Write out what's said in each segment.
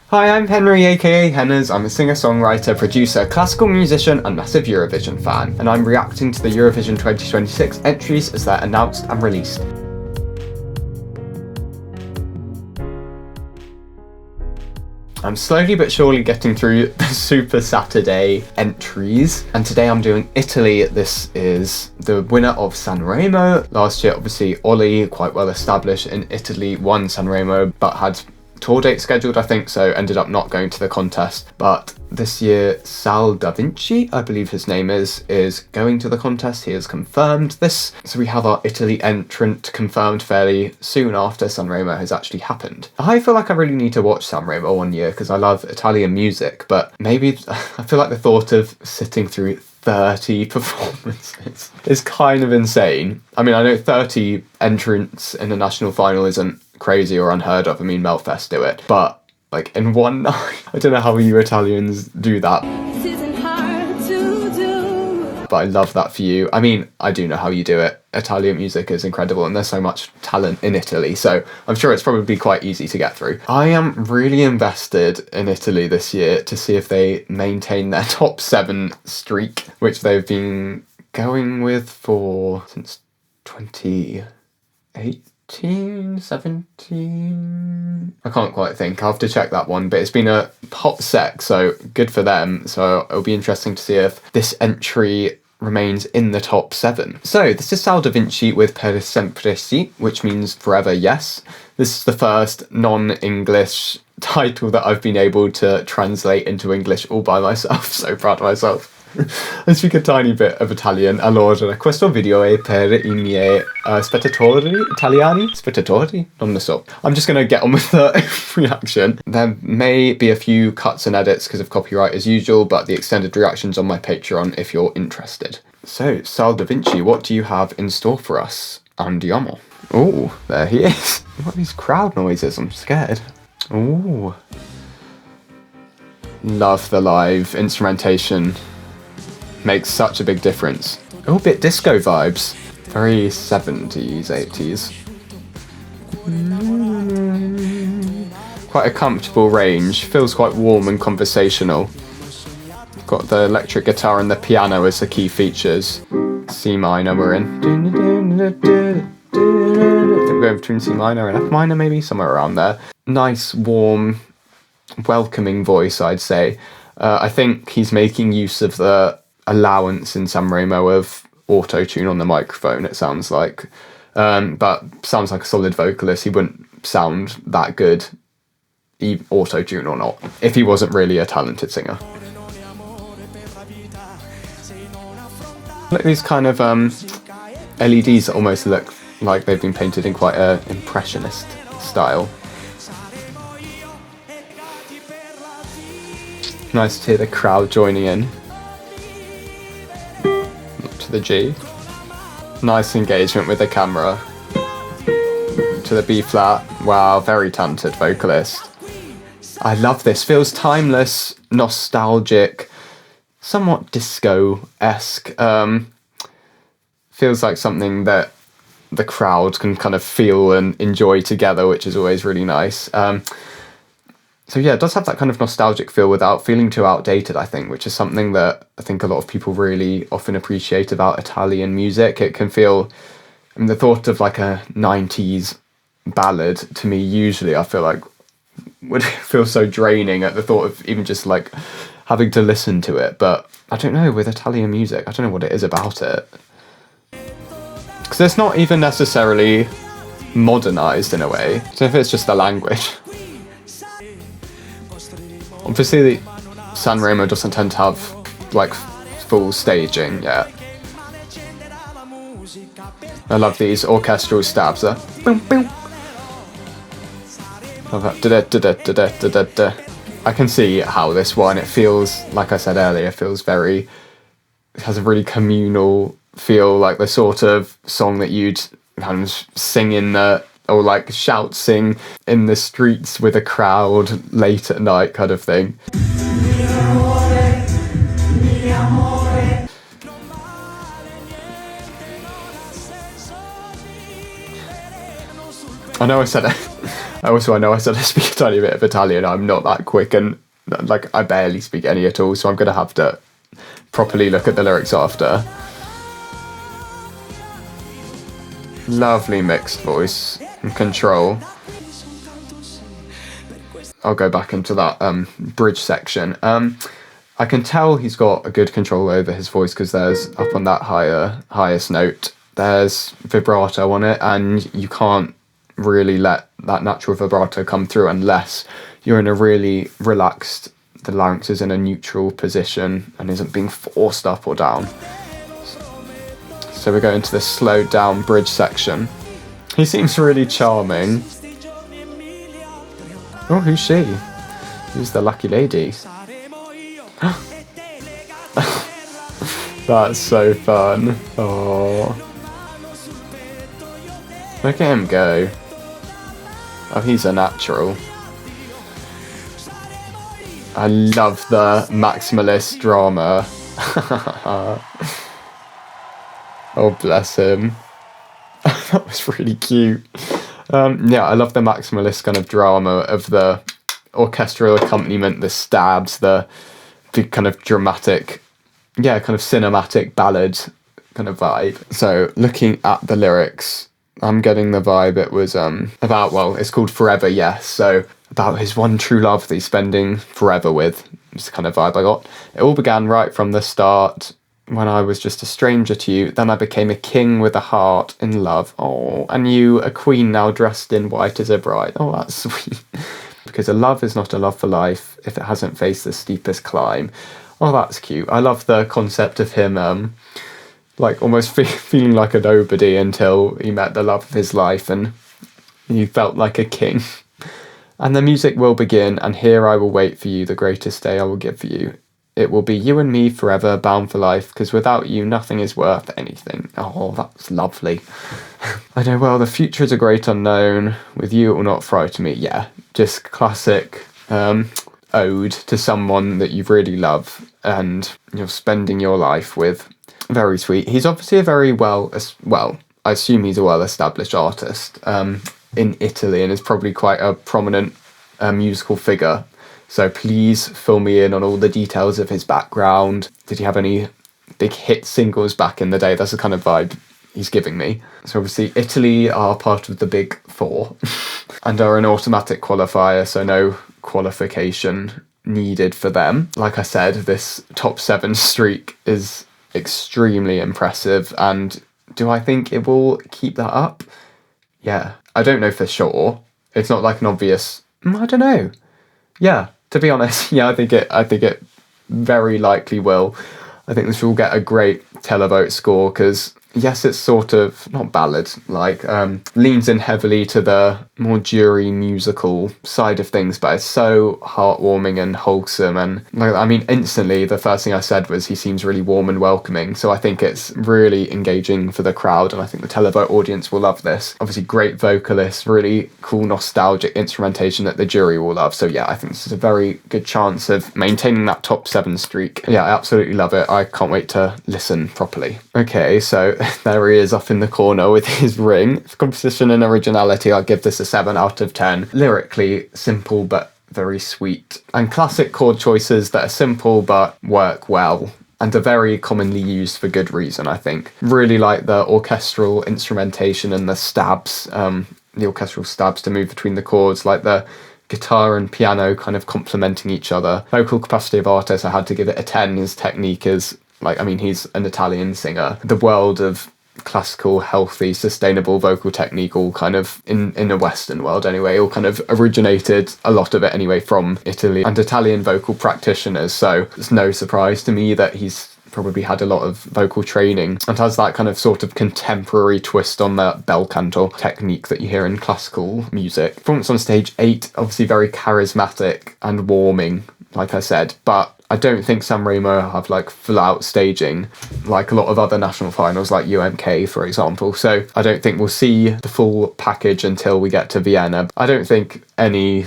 Hi, I'm Henry, aka Henners. I'm a singer-songwriter, producer, classical musician, and massive Eurovision fan, and I'm reacting to the Eurovision 2026 entries as they're announced and released. I'm slowly but surely getting through the Super Saturday entries, and today I'm doing Italy. This is the winner of Sanremo. Last year, obviously, Ollie, quite well established in Italy, won Sanremo, but had tour date scheduled, I think, so ended up not going to the contest. But this year, Sal Da Vinci, I believe his name is going to the contest. He has confirmed this. So we have our Italy entrant confirmed fairly soon after Sanremo has actually happened. I feel like I really need to watch Sanremo one year because I love Italian music, but maybe I feel like the thought of sitting through 30 performances is kind of insane. I mean, I know 30 entrants in a national final isn't crazy or unheard of. I mean, Melfest do it, but like in one night, I don't know how you Italians do that. But I love that for you. I mean, I do know how you do it. Italian music is incredible and there's so much talent in Italy, so I'm sure it's probably quite easy to get through. I am really invested in Italy this year to see if they maintain their top 7 streak, which they've been going with since 2018, 17? I can't quite think. I'll have to check that one, but it's been a hot sec, so good for them. So it'll be interesting to see if this entry remains in the top 7. So this is Sal Da Vinci with Per Sempre Sì, which means forever yes. This is the first non-English title that I've been able to translate into English all by myself. So proud of myself. I speak a tiny bit of Italian. Allora, questo video è per I miei spettatori italiani? Spettatori? Non lo so. I'm just going to get on with the reaction. There may be a few cuts and edits because of copyright as usual, but the extended reaction's on my Patreon if you're interested. So, Sal Da Vinci, what do you have in store for us? Andiamo. Oh, there he is. What are these crowd noises? I'm scared. Oh. Love the live instrumentation. Makes such a big difference. Oh, a bit disco vibes. Very 70s, 80s. Quite a comfortable range. Feels quite warm and conversational. Got the electric guitar and the piano as the key features. C minor we're in. I think we're going between C minor and F minor maybe, somewhere around there. Nice, warm, welcoming voice, I'd say. I think he's making use of the allowance in Sanremo of auto-tune on the microphone, it sounds like. But sounds like a solid vocalist. He wouldn't sound that good, auto-tune or not, if he wasn't really a talented singer. Look at these kind of LEDs that almost look like they've been painted in quite an impressionist style. Nice to hear the crowd joining in. To the G. Nice engagement with the camera. To the B flat. Wow, very talented vocalist. I love this. Feels timeless, nostalgic, somewhat disco-esque. Feels like something that the crowd can kind of feel and enjoy together, which is always really nice. So yeah, it does have that kind of nostalgic feel without feeling too outdated, I think, which is something that I think a lot of people really often appreciate about Italian music. It can feel, I mean, the thought of like a 90s ballad, to me, usually I feel like would feel so draining at the thought of even just like having to listen to it. But I don't know, with Italian music, I don't know what it is about it. Because it's not even necessarily modernized in a way. So if it's just the language. Obviously, Sanremo doesn't tend to have, like, full staging yet. I love these orchestral stabs there. Boom, boom. Love that. I can see how this one, it feels, like I said earlier, feels very, it has a really communal feel, like the sort of song that you'd kind of sing in the, or like shout sing in the streets with a crowd late at night kind of thing. I know I said it. Also, I know I said I speak a tiny bit of Italian. I'm not that quick, and like I barely speak any at all, so I'm gonna have to properly look at the lyrics after. Lovely mixed voice and control. I'll go back into that bridge section. I can tell he's got a good control over his voice because there's up on that highest note, there's vibrato on it, and you can't really let that natural vibrato come through unless you're in a really relaxed, the larynx is in a neutral position and isn't being forced up or down. So we go into this slowed down bridge section. He seems really charming. Oh, who's she? Who's the lucky lady? That's so fun. Oh, look at him go. Oh, he's a natural. I love the maximalist drama. Oh, bless him. That was really cute. Yeah, I love the maximalist kind of drama of the orchestral accompaniment, the stabs, the kind of dramatic, yeah, kind of cinematic ballad kind of vibe. So looking at the lyrics, I'm getting the vibe it was about, well, it's called Forever Yes, so about his one true love that he's spending forever with. It's the kind of vibe I got. It all began right from the start, when I was just a stranger to you. Then I became a king with a heart in love. Oh, and you, a queen now dressed in white as a bride. Oh, that's sweet. Because a love is not a love for life if it hasn't faced the steepest climb. Oh, that's cute. I love the concept of him like almost feeling like a nobody until he met the love of his life and he felt like a king. And the music will begin, and here I will wait for you, the greatest day I will give for you. It will be you and me forever, bound for life, because without you, nothing is worth anything. Oh, that's lovely. I know, well, the future is a great unknown. With you, it will not frighten me. Yeah, just classic ode to someone that you really love and you're spending your life with. Very sweet. He's obviously a very well, I assume he's a well-established artist in Italy and is probably quite a prominent musical figure. So please fill me in on all the details of his background. Did he have any big hit singles back in the day? That's the kind of vibe he's giving me. So obviously Italy are part of the big four and are an automatic qualifier, so no qualification needed for them. Like I said, this top 7 streak is extremely impressive, and do I think it will keep that up? Yeah, I don't know for sure. It's not like an obvious, I don't know. Yeah, to be honest, yeah, I think it very likely will. I think this will get a great televote score because, yes, it's sort of, not ballad, like, leans in heavily to the more jury musical side of things, but it's so heartwarming and wholesome. And, like, I mean, instantly, the first thing I said was he seems really warm and welcoming. So I think it's really engaging for the crowd, and I think the televote audience will love this. Obviously, great vocalist, really cool, nostalgic instrumentation that the jury will love. So yeah, I think this is a very good chance of maintaining that top 7 streak. Yeah, I absolutely love it. I can't wait to listen properly. Okay, so there he is up in the corner with his ring. For composition and originality, I'll give this a 7 out of 10. Lyrically, simple but very sweet. And classic chord choices that are simple but work well and are very commonly used for good reason, I think. Really like the orchestral instrumentation and the stabs, the orchestral stabs to move between the chords, like the guitar and piano kind of complementing each other. Vocal capacity of artist, I had to give it a 10. His technique is, like, I mean, he's an Italian singer. The world of classical, healthy, sustainable vocal technique, all kind of in the Western world anyway, all kind of originated, a lot of it anyway, from Italy and Italian vocal practitioners. So it's no surprise to me that he's probably had a lot of vocal training and has that kind of sort of contemporary twist on the bel canto technique that you hear in classical music. Performance on stage 8, obviously very charismatic and warming, like I said, but I don't think Sanremo have like full out staging like a lot of other national finals like UMK, for example. So I don't think we'll see the full package until we get to Vienna. I don't think any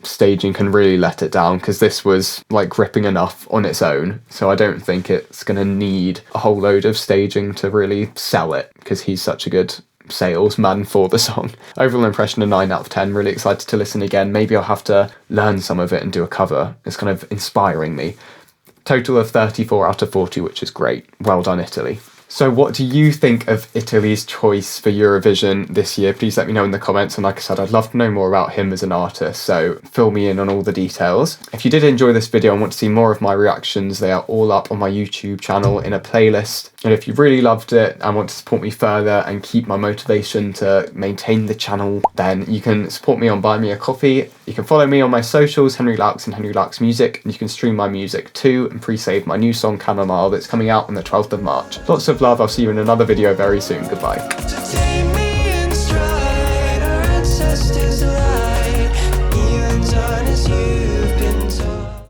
staging can really let it down because this was like gripping enough on its own. So I don't think it's going to need a whole load of staging to really sell it because he's such a good salesman for the song. Overall impression, a 9 out of 10. Really excited to listen again. Maybe I'll have to learn some of it and do a cover. It's kind of inspiring me. Total of 34 out of 40, which is great. Well done, Italy. So what do you think of Italy's choice for Eurovision this year? Please let me know in the comments, and like I said, I'd love to know more about him as an artist, so fill me in on all the details. If you did enjoy this video and want to see more of my reactions, they are all up on my YouTube channel in a playlist. And if you really loved it and want to support me further and keep my motivation to maintain the channel, then you can support me on Buy Me a Coffee. You can follow me on my socials, Henry Laux and Henry Laux Music, and you can stream my music too and pre-save my new song Chamomile that's coming out on the 12th of March. Lots of love. I'll see you in another video very soon. Goodbye.